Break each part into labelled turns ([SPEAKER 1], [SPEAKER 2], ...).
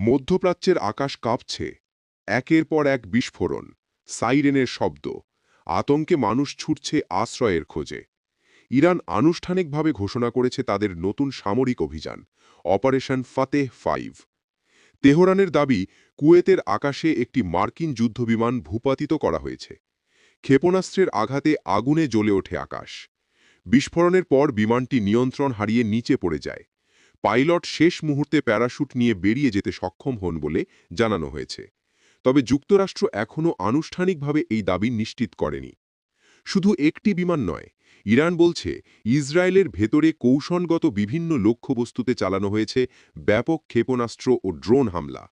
[SPEAKER 1] মধ্যপ্রাচ্যের আকাশ কাঁপছে, একের পর এক বিস্ফোরণ, সাইরেনের শব্দ, আতঙ্কে মানুষ ছুটছে আশ্রয়ের খোঁজে। ইরান আনুষ্ঠানিকভাবে ঘোষণা করেছে তাদের নতুন সামরিক অভিযান, অপারেশন ফাতেহ 5। তেহরানের দাবি, কুয়েতের আকাশে একটি মার্কিন যুদ্ধবিমান ভূপাতিত করা হয়েছে। ক্ষেপণাস্ত্রের আঘাতে আগুনে জ্বলে ওঠে আকাশ। বিস্ফোরণের পর বিমানটি নিয়ন্ত্রণ হারিয়ে নিচে পড়ে যায়। পাইলট শেষ মুহূর্তে প্যারাশুট নিয়ে বেরিয়ে যেতে সক্ষম হন বলে জানানো হয়েছে। তবে যুক্তরাষ্ট্র এখনও আনুষ্ঠানিকভাবে এই দাবি নিশ্চিত করেনি। শুধু একটি বিমান নয়, ইরান বলছে ইসরায়েলের ভেতরে কৌশলগত বিভিন্ন লক্ষ্যবস্তুতে চালানো হয়েছে ব্যাপক ক্ষেপণাস্ত্র ও ড্রোন হামলা।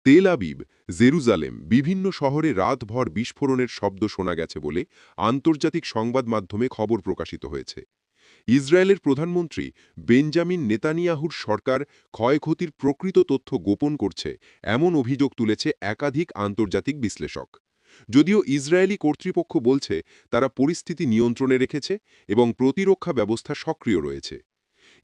[SPEAKER 1] তেল আবিব, জেরুজালেম বিভিন্ন শহরে রাতভর বিস্ফোরণের শব্দ শোনা গেছে বলে আন্তর্জাতিক সংবাদ মাধ্যমে খবর প্রকাশিত হয়েছে। ইসরায়েলের প্রধানমন্ত্রী বেঞ্জামিন নেতানিয়াহুর সরকার ক্ষয়ক্ষতির প্রকৃত তথ্য গোপন করছে এমন অভিযোগ তুলেছে একাধিক আন্তর্জাতিক বিশ্লেষক। যদিও ইসরায়েলি কর্তৃপক্ষ বলছে তারা পরিস্থিতি নিয়ন্ত্রণে রেখেছে এবং প্রতিরক্ষা ব্যবস্থা সক্রিয় রয়েছে।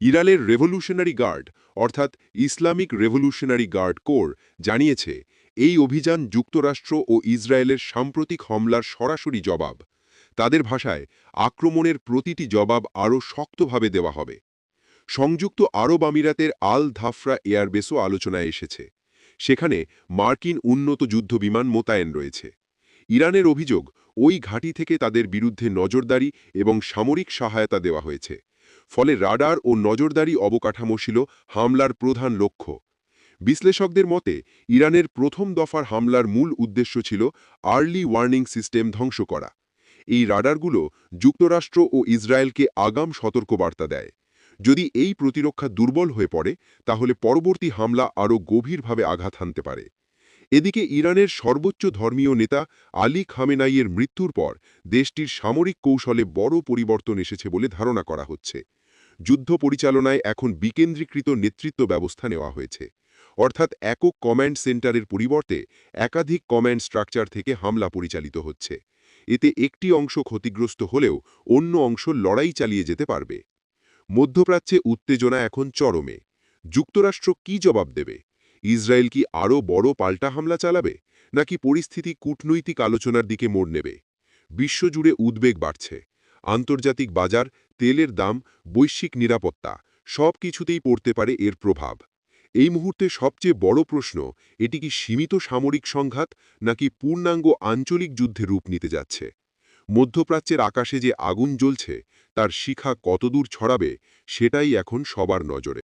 [SPEAKER 1] ইরানের রেভলিউশনারি গার্ড অর্থাৎ ইসলামিক রেভলিউশনারি গার্ড কোর জানিয়েছে এই অভিযান যুক্তরাষ্ট্র ও ইসরায়েলের সাম্প্রতিক হামলার সরাসরি জবাব। তাদের ভাষায় আক্রমণের প্রতিটি জবাব আরও শক্তভাবে দেওয়া হবে। সংযুক্ত আরব আমিরাতের আল ধাফরা এয়ারবেসও আলোচনায় এসেছে। সেখানে মার্কিন উন্নত যুদ্ধবিমান মোতায়েন রয়েছে। ইরানের অভিযোগ, ওই ঘাঁটি থেকে তাদের বিরুদ্ধে নজরদারি এবং সামরিক সহায়তা দেওয়া হয়েছে। ফলে রাডার ও নজরদারি অবকাঠামো ছিল হামলার প্রধান লক্ষ্য। বিশ্লেষকদের মতে ইরানের প্রথম দফার হামলার মূল উদ্দেশ্য ছিল আর্লি ওয়ার্নিং সিস্টেম ধ্বংস করা। এই রাডারগুলো যুক্তরাষ্ট্র ও ইসরায়েলকে আগাম সতর্কবার্তা দেয়। যদি এই প্রতিরক্ষা দুর্বল হয়ে পড়ে তাহলে পরবর্তী হামলা আরও গভীরভাবে আঘাত হানতে পারে। এদিকে ইরানের সর্বোচ্চ ধর্মীয় নেতা আলী খামেনাইয়ের মৃত্যুর পর দেশটির সামরিক কৌশলে বড় পরিবর্তন এসেছে বলে ধারণা করা হচ্ছে। যুদ্ধ পরিচালনায় এখন বিকেন্দ্রীকৃত নেতৃত্ব ব্যবস্থা নেওয়া হয়েছে। অর্থাৎ একক কমান্ড সেন্টারের পরিবর্তে একাধিক কমান্ড স্ট্রাকচার থেকে হামলা পরিচালিত হচ্ছে। এতে একটি অংশ ক্ষতিগ্রস্ত হলেও অন্য অংশ লড়াই চালিয়ে যেতে পারবে। মধ্যপ্রাচ্যে উত্তেজনা এখন চরমে। যুক্তরাষ্ট্র কি জবাব দেবে? ইসরায়েল কি আরও বড় পাল্টা হামলা চালাবে, নাকি পরিস্থিতি কূটনৈতিক আলোচনার দিকে মোড় নেবে? বিশ্বজুড়ে উদ্বেগ বাড়ছে। আন্তর্জাতিক বাজার, তেলের দাম, বৈশ্বিক নিরাপত্তা সব কিছুতেই পড়তে পারে এর প্রভাব। এই মুহূর্তে সবচেয়ে বড় প্রশ্ন, এটি কি সীমিত সামরিক সংঘাত নাকি পূর্ণাঙ্গ আঞ্চলিক যুদ্ধে রূপ নিতে যাচ্ছে? মধ্যপ্রাচ্যের আকাশে যে আগুন জ্বলছে তার শিখা কতদূর ছড়াবে সেটাই এখন সবার নজরে।